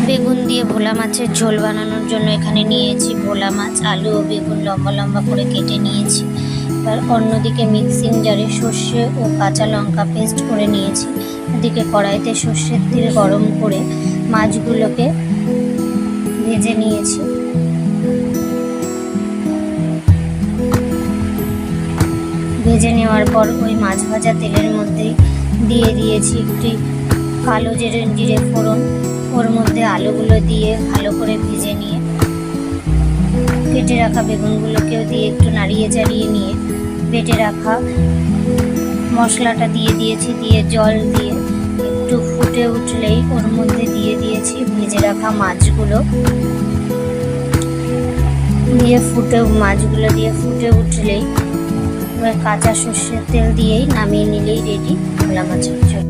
বেগুন দিয়ে ভোলা মাছের ঝোল বানানোর জন্য এখানে নিয়েছি ভোলা মাছ, আলু ও বেগুন লম্বা লম্বা করে কেটে নিয়েছি। এবার অন্যদিকে মিক্সিং জারে সর্ষে ও কাঁচা লঙ্কা পেস্ট করে নিয়েছি। এদিকে কড়াইতে সর্ষের তেল গরম করে মাছগুলোকে ভেজে নিয়েছি। ভেজে নেওয়ার পর ওই মাছ ভাজা তেলের মধ্যেই দিয়ে দিয়েছি একটি কালো জিরে ফোড়ন। ওর মধ্যে আলুগুলো দিয়ে ভালো করে ভেজে নিয়ে কেটে রাখা বেগুনগুলোকেও দিয়ে একটু নাড়িয়ে চাড়িয়ে নিয়ে বেটে রাখা মশলাটা দিয়ে দিয়েছি। দিয়ে জল দিয়ে একটু ফুটে উঠলেই ওর মধ্যে দিয়ে দিয়েছি ভেজে রাখা মাছগুলো। মাছগুলো দিয়ে ফুটে উঠলেই এবার কাঁচা সর্ষের তেল দিয়েই নামিয়ে নিলেই রেডি ভোলা মাছের ঝোল।